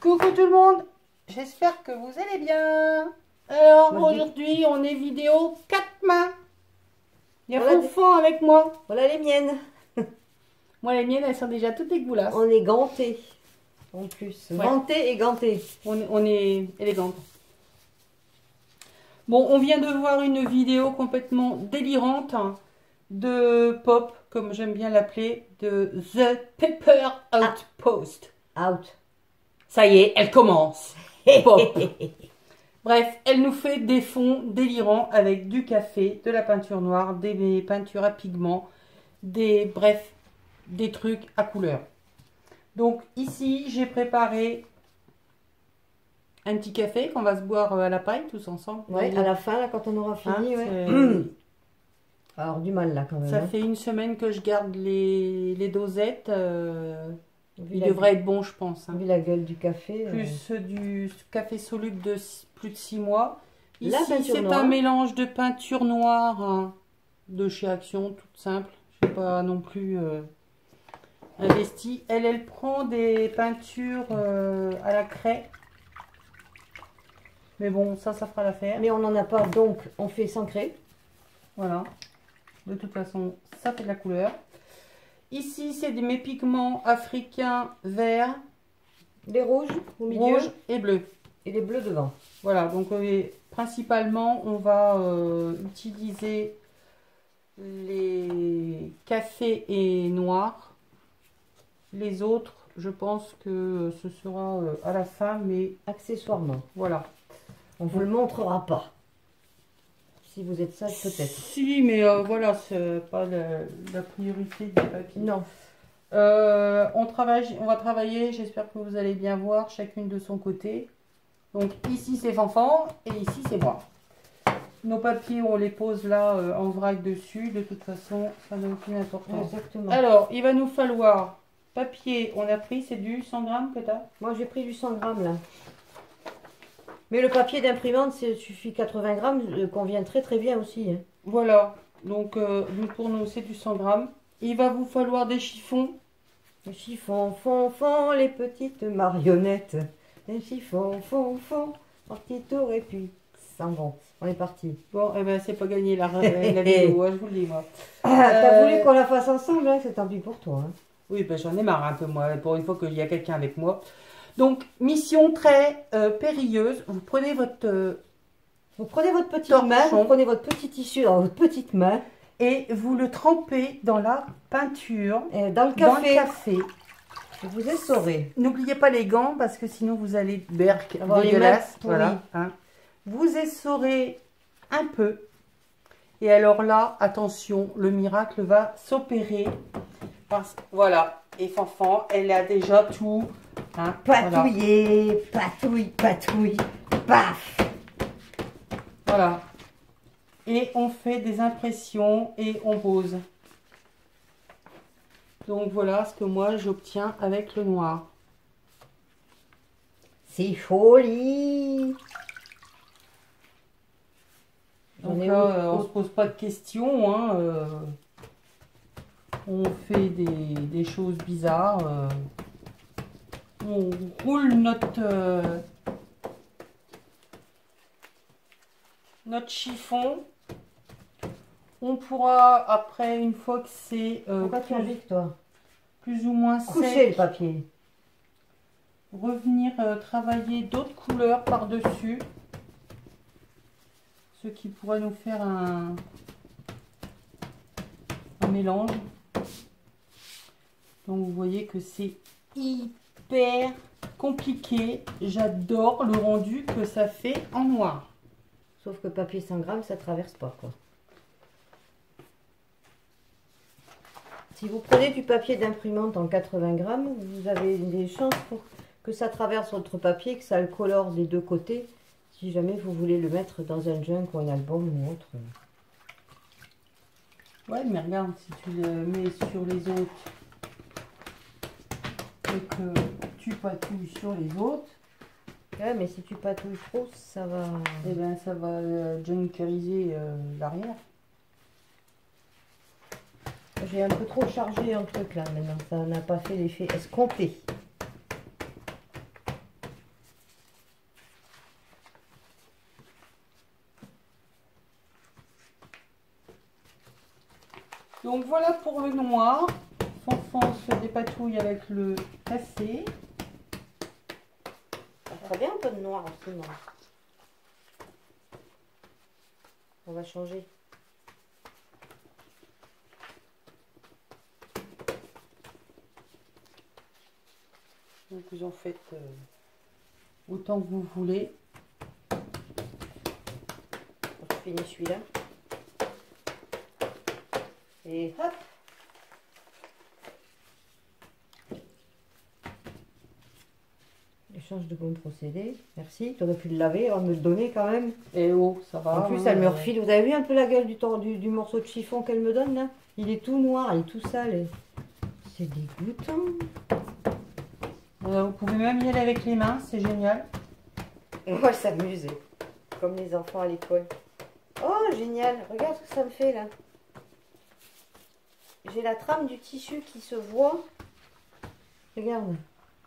Coucou tout le monde, j'espère que vous allez bien. Alors aujourd'hui on est vidéo 4 mains. Il y a Voilà Fonfon avec moi. Voilà les miennes. Moi les miennes elles sont déjà toutes dégueulasses. On est gantés. En plus. Ouais. Gantés et gantés. On est élégantes. Bon, on vient de voir une vidéo complètement délirante hein, de Pop, comme j'aime bien l'appeler, de The Pepper Outpost. Out. Ça y est, elle commence. Pop. Bref, elle nous fait des fonds délirants avec du café, de la peinture noire, des peintures à pigments, bref, des trucs à couleur. Donc ici, j'ai préparé un petit café qu'on va se boire à la paille tous ensemble. Ouais, à la fin, là, quand on aura fini. Hein, ouais. Alors, du mal là quand même. Ça hein. fait une semaine que je garde les dosettes. Vu Il la devrait être bon, je pense. Hein. Vu la gueule du café. Plus du café soluble de plus de 6 mois. La Ici, peinture c'est noire. un mélange de peinture noire hein, de chez Action, toute simple. Je ne suis pas non plus investie. Elle prend des peintures à la craie. Mais bon, ça fera l'affaire. Mais on n'en a pas, donc on fait sans craie. Voilà. De toute façon, ça fait de la couleur. Ici, c'est mes pigments africains verts, Les rouges au milieu. rouges et bleus. Et les bleus devant. Voilà, donc principalement, on va utiliser les cafés et noirs. Les autres, je pense que ce sera à la fin, mais Accessoirement. voilà. On vous le montrera pas. Si vous êtes sage, peut-être. Si, mais voilà, c'est pas la priorité du papier. Non. On va travailler, j'espère que vous allez bien voir, chacune de son côté. Donc ici c'est Fanfan et ici c'est moi. Nos papiers on les pose là en vrac dessus, de toute façon ça n'a aucune importance. Exactement. Alors il va nous falloir papier, on a pris, c'est du 100 grammes que tu as. Moi j'ai pris du 100 grammes là. Mais le papier d'imprimante, il suffit 80 grammes, convient très très bien aussi. Hein. Voilà, donc pour nous c'est du 100 grammes. Il va vous falloir des chiffons. Les chiffons, font, les petites marionnettes. Les chiffons, font, en petit tour et puis ça bon. On est parti. Bon, eh ben c'est pas gagné la vidéo, hein, je vous le dis moi. T'as voulu qu'on la fasse ensemble, hein, c'est tant pis pour toi. Hein. Oui, ben j'en ai marre un peu moi, pour une fois qu'il y a quelqu'un avec moi. Donc, mission très périlleuse. Vous prenez votre petite torchon. main, vous prenez votre petit tissu dans votre petite main. Et vous le trempez dans la peinture, dans le café. Et vous essorez. N'oubliez pas les gants parce que sinon vous allez avoir dégueulasse. les mains voilà, hein. Vous essorez un peu. Et alors là, attention, le miracle va s'opérer. Voilà. Et Fanfan, elle a déjà tout. Hein, patouiller, voilà. patouille, paf. Voilà. Et on fait des impressions et on pose. Donc voilà ce que moi j'obtiens avec le noir. C'est joli. Donc là, on se pose pas de questions. Hein, on fait des choses bizarres. On roule notre chiffon. On pourra, après, une fois que c'est plus ou moins coucher sec, le papier, revenir travailler d'autres couleurs par-dessus. Ce qui pourrait nous faire un mélange. Donc vous voyez que c'est hyper compliqué. J'adore le rendu que ça fait en noir. Sauf que papier 100 grammes, ça traverse pas quoi. Si vous prenez du papier d'imprimante en 80 grammes, vous avez des chances pour que ça traverse votre papier, que ça le colore des deux côtés. Si jamais vous voulez le mettre dans un junk ou un album ou autre. Ouais, mais regarde, si tu le mets sur les autres et que tu patouilles sur les autres. Ouais, mais si tu patouilles trop, ça va... Eh bien, ça va junkeriser l'arrière. J'ai un peu trop chargé un truc là maintenant, ça n'a pas fait l'effet escompté. Donc voilà pour le noir. Fanfan se dépatouille avec le café. Ça ferait bien un peu de noir aussi, non? On va changer. Donc vous en faites autant que vous voulez. On finit celui-là. Et hop. Échange de bons procédés. Merci. Tu aurais pu le laver avant de me le donner quand même. Et oh, ça va. En plus, elle me refile. Vous avez vu un peu la gueule du morceau de chiffon qu'elle me donne là? Il est tout noir, il est tout sale. Et... c'est dégoûtant. Vous pouvez même y aller avec les mains, c'est génial. On va s'amuser. Comme les enfants à l'école. Oh, génial. Regarde ce que ça me fait là. J'ai la trame du tissu qui se voit. Regarde.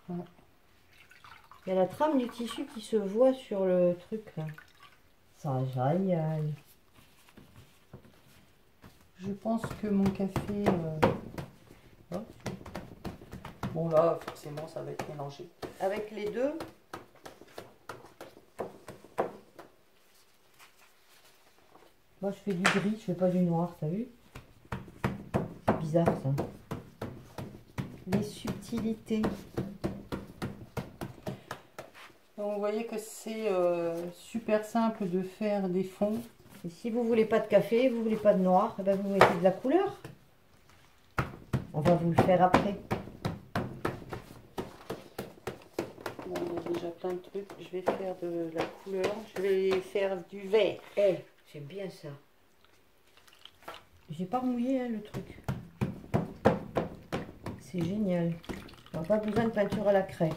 Ouais. Il y a la trame du tissu qui se voit sur le truc là. Ça génial. Je pense que mon café... oh. Bon là, forcément, ça va être mélangé. Avec les deux. Moi, je fais du gris, je fais pas du noir, t'as vu? C'est bizarre ça. Les subtilités. Donc, vous voyez que c'est super simple de faire des fonds. Et si vous voulez pas de café, vous voulez pas de noir, eh ben vous mettez de la couleur. On va vous le faire après. Bon, il y a déjà plein de trucs. Je vais faire de la couleur. Je vais faire du vert. Eh, c'est bien ça. J'ai pas mouillé hein, le truc. C'est génial. On n'a pas besoin de peinture à la craie.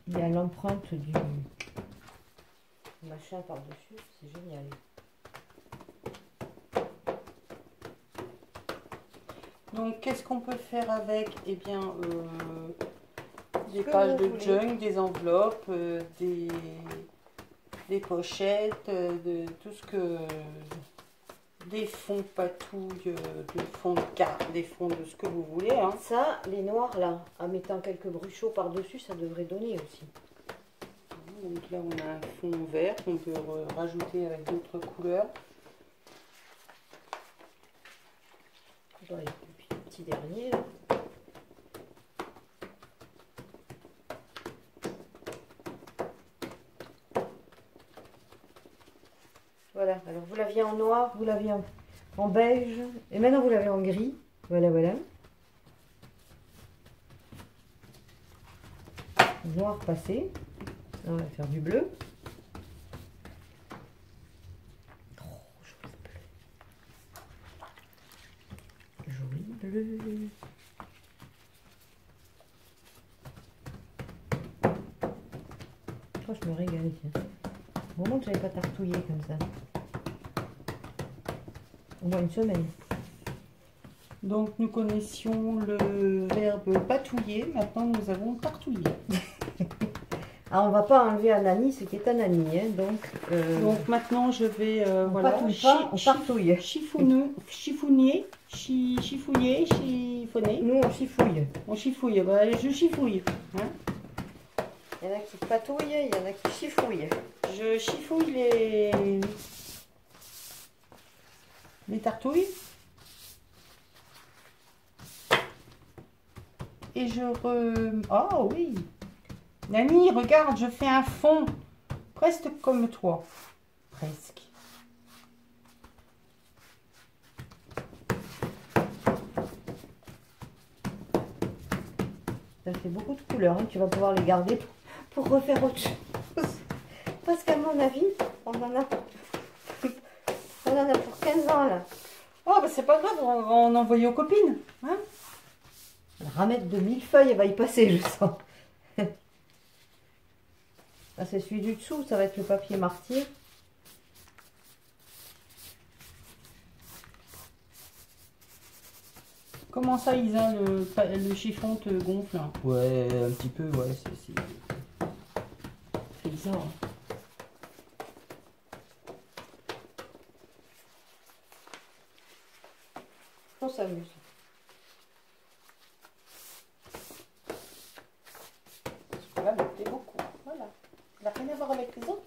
Il y a l'empreinte du machin par-dessus. C'est génial. Donc, qu'est-ce qu'on peut faire avec? Eh bien, des pages de junk, des enveloppes, des pochettes, de tout ce que... des fonds patouilles, des fonds de carte, des fonds de ce que vous voulez. Hein. Ça, les noirs là, en mettant quelques bruchots par-dessus, ça devrait donner aussi. Donc là, on a un fond vert qu'on peut rajouter avec d'autres couleurs. Dans les petits derniers là. Voilà, alors vous l'aviez en noir, vous l'aviez en beige, et maintenant vous l'avez en gris. Voilà, voilà. Noir passé. On va faire du bleu. Oh, joli bleu. Joli bleu. Oh, je me régale. Au moment que je n'avais pas tartouillé comme ça. Au moins une semaine. Donc nous connaissions le verbe patouiller, maintenant nous avons tartouillé. Alors on va pas enlever Ananis, ce qui est Ananis, hein, donc maintenant je vais on voilà, patouille pas, on tartouille. Chiffonner, chiffonner. Nous on chifouille. On chifouille, bah, je chifouille. Hein. Il y en a qui patouillent, il y en a qui chifouillent. Je chifouille les tartouilles. Et je oh oui. Nani, regarde, je fais un fond. Presque comme toi. Presque. Ça fait beaucoup de couleurs, hein. Tu vas pouvoir les garder pour refaire autre chose. Parce qu'à mon avis, on en a pour 15 ans là. Oh, bah c'est pas grave, on va en envoyer aux copines. Hein, La ramette de millefeuilles, elle va y passer, je sens. Là, c'est celui du dessous, ça va être le papier martyr. comment ça, Isa, le chiffon te gonfle? Hein? Ouais, un petit peu, ouais, C'est bizarre. Hein. On s'amuse. Là, me plaît beaucoup. Voilà. Il n'a rien à voir avec les autres.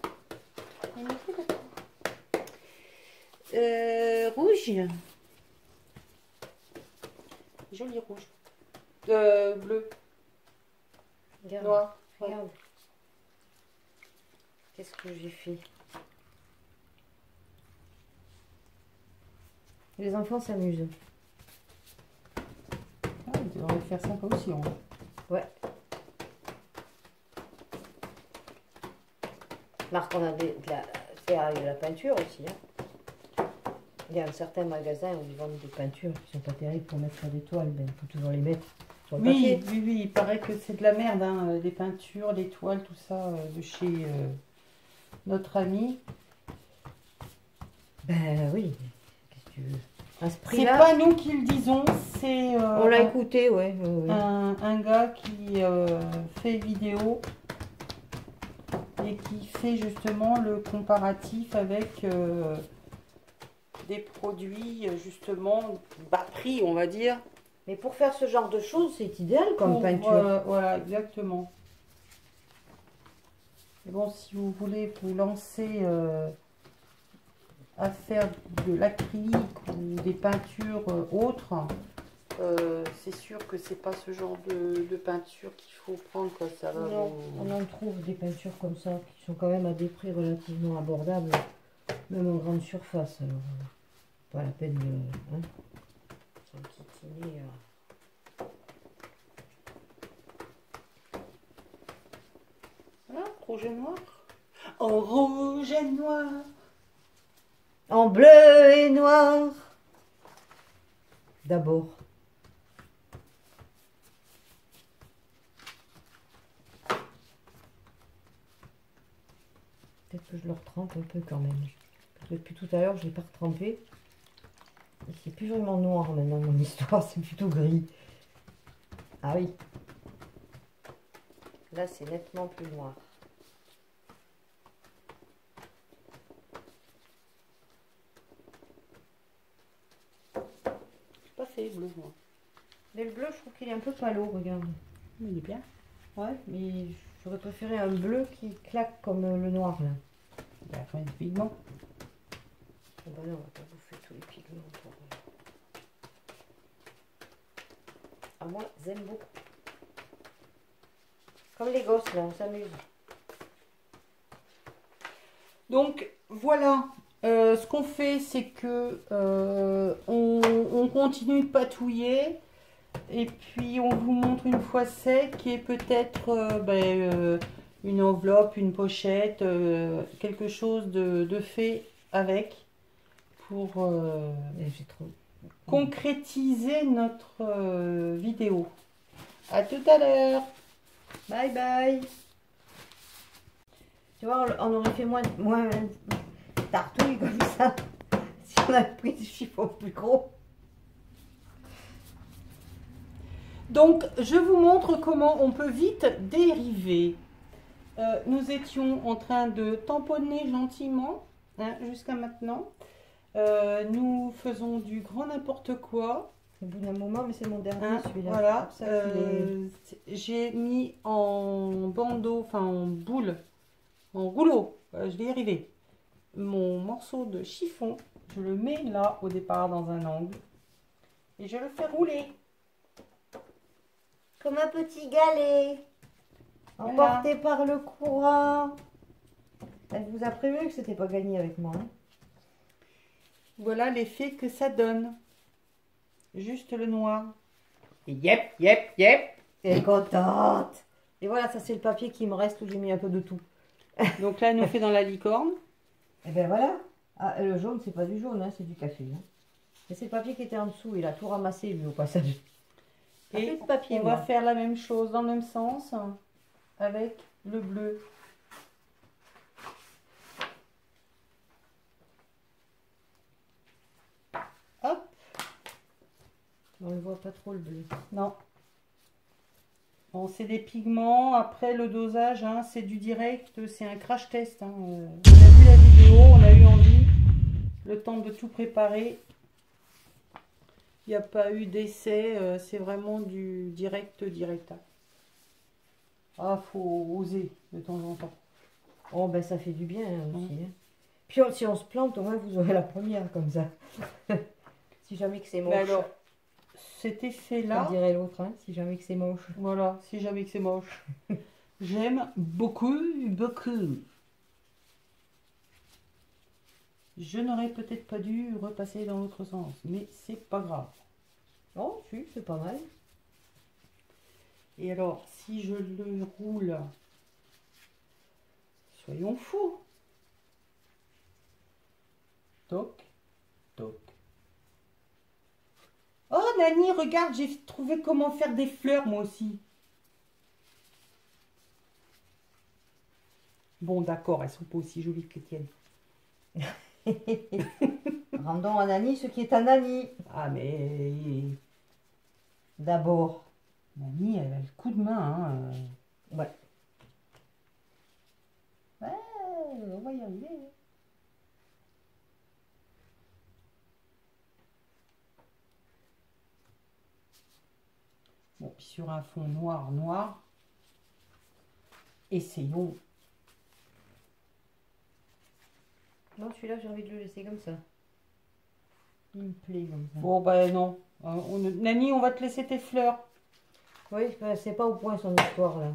Il me plaît beaucoup. Rouge. Joli rouge. Bleu. Regarde. Noir. Regarde. Qu'est-ce que j'ai fait? Les enfants s'amusent. Ah, ils devraient faire ça comme si on. Ouais. Marc, on a faire de la peinture aussi. Hein. Il y a un certain magasin où ils vendent des peintures qui sont pas terribles pour mettre sur des toiles. Ben, il faut toujours les mettre sur le papier. Oui, oui, il paraît que c'est de la merde, hein, les peintures, les toiles, tout ça, de chez notre ami. Ben oui. Qu'est-ce que tu veux? À ce C'est prix-là, pas nous qui le disons, c'est on l'a écouté, ouais. un gars qui fait vidéo et qui fait justement le comparatif avec des produits justement bas prix, on va dire. Mais pour faire ce genre de choses, c'est idéal comme peinture. Voilà, exactement. Et bon, si vous voulez vous lancer à faire de l'acrylique ou des peintures autres, c'est sûr que c'est pas ce genre de peinture qu'il faut prendre, quoi. Ça va Non, on en trouve des peintures comme ça qui sont quand même à des prix relativement abordables, même en grande surface. Alors, pas la peine de hein, s'enquiquiner. Voilà, rouge et noir. En rouge et noir. En bleu et noir. D'abord. Peut-être que je le retrempe un peu quand même. Parce que depuis tout à l'heure, je ne l'ai pas retrempé. C'est plus vraiment noir maintenant, mon histoire. C'est plutôt gris. Ah oui. Là, c'est nettement plus noir. Pas fait bleu, moi. Mais le bleu, je trouve qu'il est un peu pâle, regarde. Il est bien. Ouais, mais j'aurais préféré un bleu qui claque comme le noir, là. Il y a plein de pigments. Oh bah non, on va pas bouffer tous les pigments pour... Ah, moi, j'aime beaucoup. Comme les gosses, là, on s'amuse. Donc, voilà. Ce qu'on fait, c'est que on continue de patouiller. Et puis, on vous montre une fois sec et peut-être une enveloppe, une pochette, quelque chose de fait avec pour J'ai trop... concrétiser notre vidéo. À tout à l'heure. Bye bye. Tu vois, on aurait fait moins tartouille comme ça si on avait pris du chiffon plus gros. Donc, je vous montre comment on peut vite dériver. Nous étions en train de tamponner gentiment hein, jusqu'à maintenant. Nous faisons du grand n'importe quoi. Au bout d'un moment, mais c'est mon dernier Hein, celui-là. voilà. C'est pour ça qu'il J'ai mis en bandeau, enfin en boule, en rouleau, je vais y arriver, mon morceau de chiffon. Je le mets là au départ dans un angle et je le fais rouler. comme un petit galet, emporté par le courant. Elle vous a prévenu que c'était pas gagné avec moi. Hein. Voilà l'effet que ça donne. Juste le noir. Et yep, yep, yep. Elle est contente. Et voilà, ça c'est le papier qui me reste où j'ai mis un peu de tout. Donc là, elle nous fait dans la licorne. Et ben voilà. Ah, le jaune, c'est pas du jaune, hein, c'est du café. Hein. Et c'est le papier qui était en dessous. Il a tout ramassé, lui, au passage. Et de papier, on va faire la même chose dans le même sens avec le bleu. Hop. On ne voit pas trop le bleu. Non. Bon, c'est des pigments. Après, le dosage, hein, c'est du direct. C'est un crash test. Hein. On a vu la vidéo, on a eu envie. Le temps de tout préparer. Il n'y a pas eu d'essai, c'est vraiment du direct. Ah, faut oser de temps en temps. Oh, ben ça fait du bien aussi. Hein. Puis si on se plante, au moins vous aurez la première comme ça. Si jamais que c'est moche. Mais alors, cet effet-là, comme dirait l'autre, hein, si jamais que c'est moche. voilà, si jamais que c'est moche. J'aime beaucoup. Je n'aurais peut-être pas dû repasser dans l'autre sens, mais c'est pas grave. Oh, si, c'est pas mal. Et alors, si je le roule, soyons fous. Toc, toc. Oh, Nani, regarde, j'ai trouvé comment faire des fleurs, moi aussi. Bon, d'accord, elles sont pas aussi jolies que les tiennes. Rendons à Nani ce qui est à Nani. Ah, mais D'abord. Nani, elle a le coup de main. Hein. Ouais. Ouais, on va y arriver. Bon, puis sur un fond noir, essayons. Non, celui-là, j'ai envie de le laisser comme ça. Il me plaît comme ça. Bon, ben non. Nani, on va te laisser tes fleurs. Oui, ben, c'est pas au point son histoire, là.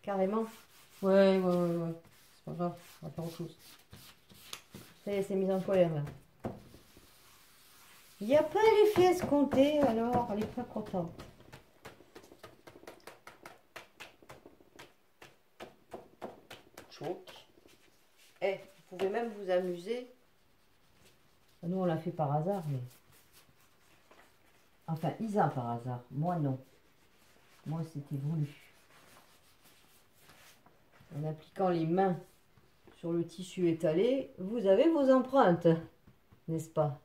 Carrément. Ouais. C'est pas grave, on va faire autre chose. Ça y est, c'est mis en colère, là. Il n'y a pas l'effet escompté, alors elle n'est pas contente. Choc. Eh, vous pouvez même vous amuser. Nous, on l'a fait par hasard, mais... Enfin, Isa par hasard. Moi, non. Moi, c'était voulu. En appliquant les mains sur le tissu étalé, vous avez vos empreintes, n'est-ce pas?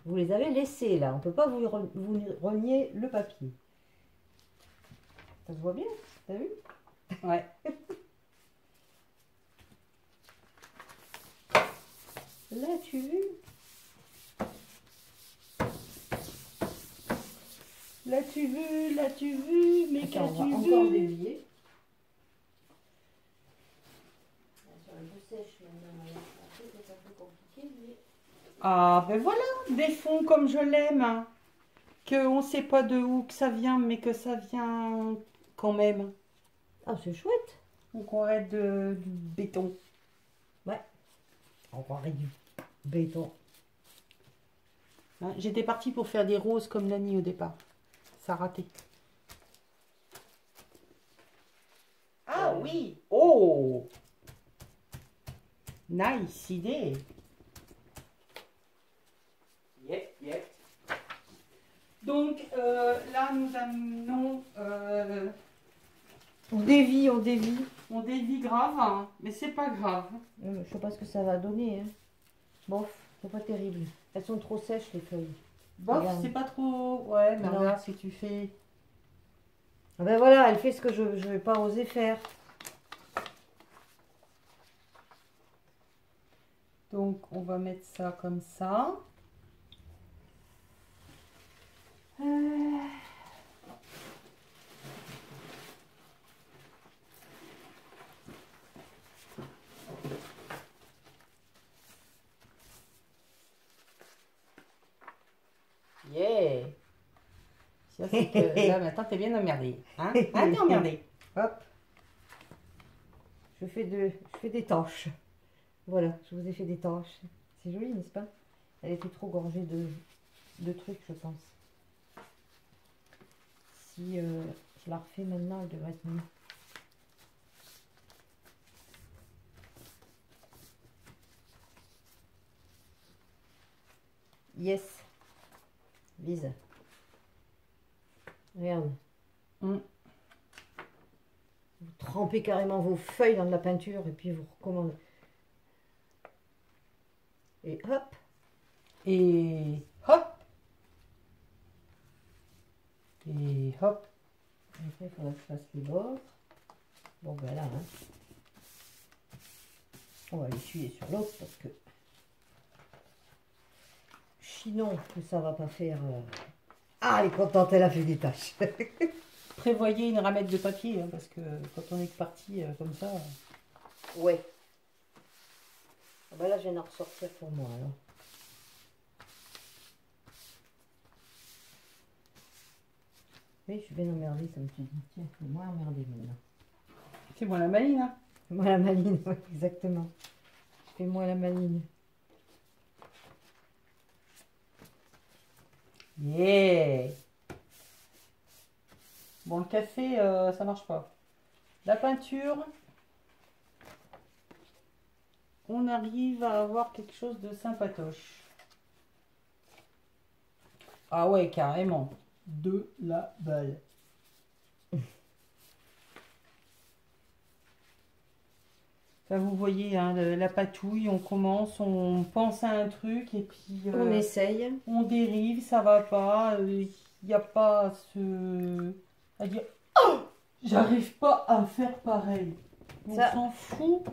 Vous les avez laissées, là. On ne peut pas vous renier le papier. Ça se voit bien, t'as vu? Ouais. L'as-tu vu? L'as-tu vu, mais Attends, on va qu'as-tu encore vu? délier. Sur un peu sèche maintenant, c'est un peu compliqué, mais... Ah, ben voilà, des fonds comme je l'aime. Hein. Que on sait pas de où que ça vient, mais que ça vient quand même. Ah, c'est chouette. On croirait du béton. Ouais. On croirait du béton. Hein, j'étais partie pour faire des roses comme Nani au départ. Ça a raté. Ah oui! Oh! Nice idée! Yep. Donc là, nous amenons... On dévie. on dévie grave, hein, mais c'est pas grave. Je sais pas ce que ça va donner. Hein. Bon, c'est pas terrible. Elles sont trop sèches, les feuilles. Bof, Regarde. c'est pas trop... Ouais, mais Non. regarde si tu fais... Ah ben voilà, elle fait ce que je vais pas oser faire. Donc, on va mettre ça comme ça. Yeah! Ça, c'est que là, maintenant, t'es bien emmerdé. Hein? Hein, t'es emmerdé. Hop. Je fais des taches. Voilà, je vous ai fait des taches. C'est joli, n'est-ce pas? Elle était trop gorgée de trucs, je pense. Si je la refais maintenant, elle devrait être mieux. Yes. Vise. Regarde. Vous trempez carrément vos feuilles dans de la peinture et puis vous recommandez. Et hop. Et hop. Et hop. Après, il faudra que je fasse les bords. Bon, ben là, hein. On va l'essuyer sur l'autre parce que sinon que ça va pas faire... Ah, elle est contente, elle a fait des tâches. Prévoyez une ramette de papier, hein, parce que quand on est parti comme ça... Ouais. Ah bah là, je viens d'en ressortir pour moi, alors. Oui, je suis bien emmerdée, ça me dit. Tiens, je suis moins emmerdée maintenant. C'est moi la maline, hein. Moi la maline, oui, exactement. Je fais moi la maline. Yeah. Bon, le café, ça marche pas. La peinture, on arrive à avoir quelque chose de sympatoche. Ah ouais, carrément. De la balle. Enfin, vous voyez, hein, la patouille, on commence, on pense à un truc et puis On essaye. on dérive, ça va pas. Il n'y a pas à dire oh, j'arrive pas à faire pareil. On Ça- s'en fout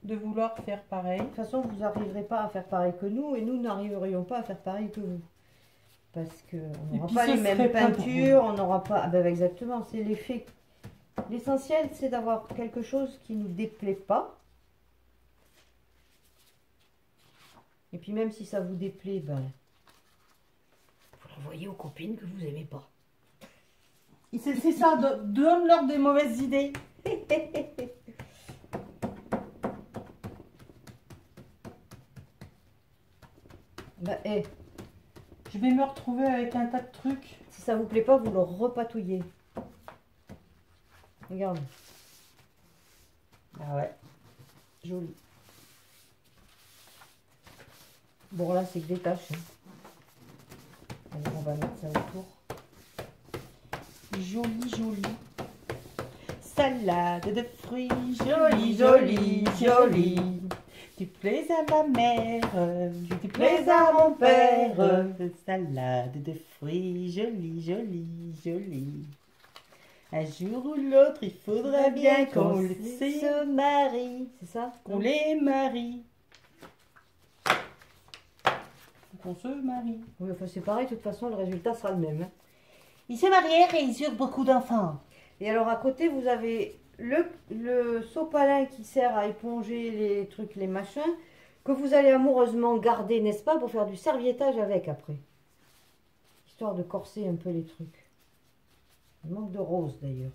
de vouloir faire pareil. De toute façon, vous n'arriverez pas à faire pareil que nous et nous n'arriverions pas à faire pareil que vous. Parce qu'on Et n'aura puis, pas ce les serait mêmes pas peintures, on n'aura pas... Ah ben exactement, c'est l'effet. L'essentiel, c'est d'avoir quelque chose qui ne nous déplaît pas. Et puis même si ça vous déplaît, ben, vous l'envoyez aux copines que vous n'aimez pas. C'est ça, donne-leur des mauvaises idées. Ben, eh, Je vais me retrouver avec un tas de trucs. si ça vous plaît pas, vous le repatouillez. Regarde, Ah ouais. joli. Bon là, c'est que des taches. Hein. Alors, on va mettre ça autour. Joli, joli. Salade de fruits, joli, joli, joli. Tu plais à ma mère, tu plais à mon père. Salade de fruits, joli, joli, joli. Un jour ou l'autre, il faudra bien qu'on se marie. C'est ça? qu'on les marie. Qu'on se marie. Oui, enfin, c'est pareil, de toute façon, le résultat sera le même. Hein. Ils se marièrent et ils eurent beaucoup d'enfants. Et alors, à côté, vous avez le sopalin qui sert à éponger les trucs, les machins, que vous allez amoureusement garder, n'est-ce pas, pour faire du serviettage avec après. Histoire de corser un peu les trucs. Il manque de rose, d'ailleurs.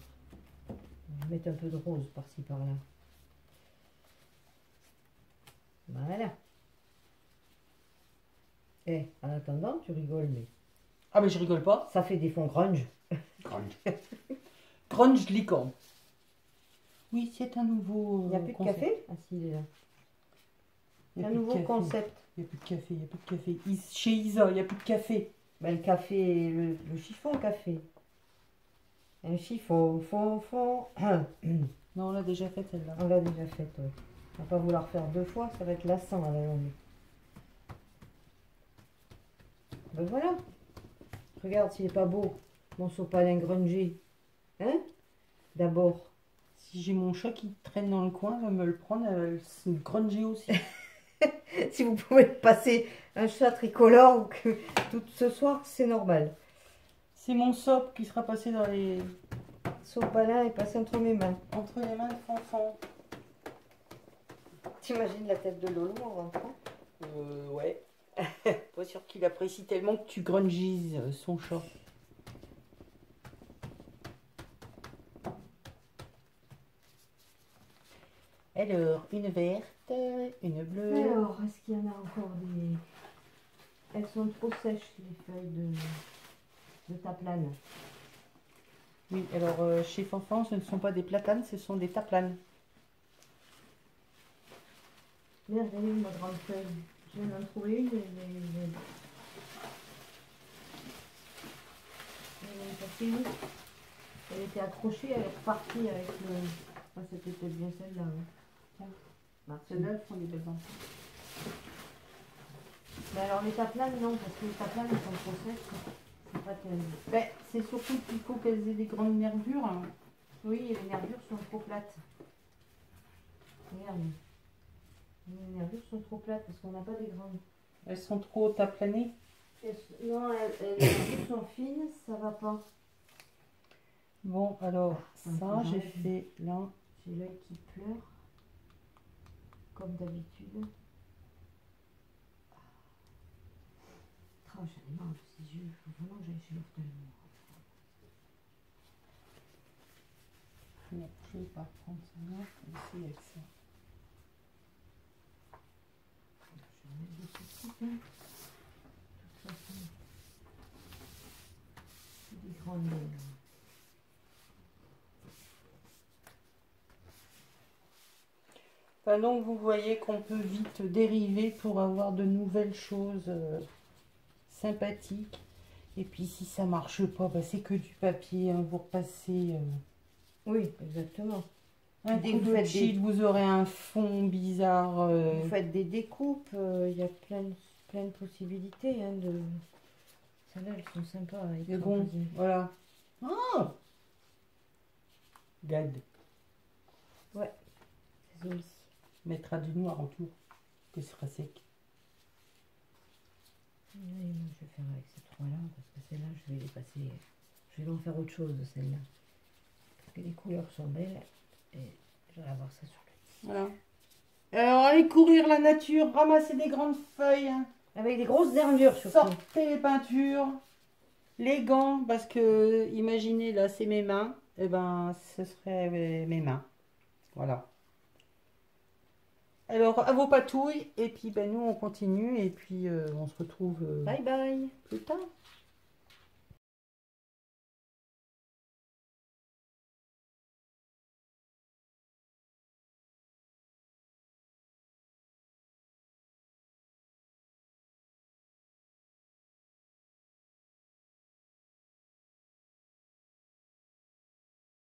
On va mettre un peu de rose par-ci, par-là. Voilà. Eh, en attendant, tu rigoles, mais Ah mais je rigole pas. ça fait des fonds grunge. Grunge. Grunge licorne. Oui, c'est un nouveau Il n'y a plus de concept. café? Ah si, il est là. Il y C'est a un plus de nouveau café. concept. Il n'y a plus de café, il n'y a plus de café. Chez Isa, il n'y a plus de café. Ben, le café, le chiffon café. Un chiffon, fond. Non, on l'a déjà fait celle-là. On l'a déjà fait, oui. On va pas vouloir faire deux fois, ça va être lassant à la longue. Ben voilà. Regarde s'il est pas beau, mon sopalin grungé. Hein? D'abord. Si j'ai mon chat qui traîne dans le coin, va me le prendre, c'est une grunger aussi. Si vous pouvez passer un chat tricolore ou que tout ce soir, c'est normal. C'est mon sop qui sera passé dans les... Sopalin est passé entre mes mains. entre les mains de Fanfan. T'imagines la tête de Lolo en rentrant? Ouais. Pas sûr qu'il apprécie tellement que tu grungises son chat. Alors, une verte, une bleue. Alors, est-ce qu'il y en a encore des... Elles sont trop sèches, les feuilles de taplane. Oui, alors chez Fanfan, ce ne sont pas des platanes, ce sont des taplanes. Merde, elle est où ma grande feuille? Je viens d'en trouver une. Elle est passée où? Elle était accrochée, elle est repartie avec le... Ah, c'était peut-être bien celle-là. Ouais. Tiens. Merci. Celles-là, elles font des belles enfants. Mais alors les taplanes, non, parce que les taplanes, elles sont trop sèches. C'est pas terrible. Ben, c'est surtout qu'il faut qu'elles aient des grandes nervures. Hein. Oui, et les nervures sont trop plates. Regarde. Les nervures sont trop plates parce qu'on n'a pas des grandes. Elles sont trop taplanées. Non, elles sont fines, ça va pas. Bon, alors, ça, j'ai fait là. J'ai l'œil qui pleure, comme d'habitude. Oh, j'en ai marre de ces yeux, il faut vraiment que j'aille chez l'ophtalmo. Non, je vais pas prendre ça là, je vais essayer avec ça. Je vais mettre des petites, hein. De toute façon, c'est des grandes lignes. Enfin, donc, vous voyez qu'on peut vite dériver pour avoir de nouvelles choses sympathiques. Et puis, si ça marche pas, bah, c'est que du papier, hein, vous repassez Oui, exactement. un Dès coup que vous de faites cheat, vous aurez un fond bizarre. Vous faites des découpes, il y a plein de possibilités. Hein, de... Celles-là, elles sont sympas à Mais bon, écraser. voilà. Oh, Gad. Ouais, c'est joli. Mettra du noir autour, que ce sera sec. Oui, moi, je vais faire avec ces trois-là, parce que celles-là, je vais les passer. Je vais en faire autre chose de celles-là. Parce que les couleurs sont belles et je vais avoir ça sur le. Voilà. Alors, allez courir la nature, ramasser des grandes feuilles. Hein. Avec des grosses nervures surtout. Sortez les peintures, les gants, parce que, imaginez, là, c'est mes mains. Et ben, ce serait mes mains. Voilà. Alors, à vos patouilles, et puis ben, nous, on continue, et puis on se retrouve Bye bye. plus tard.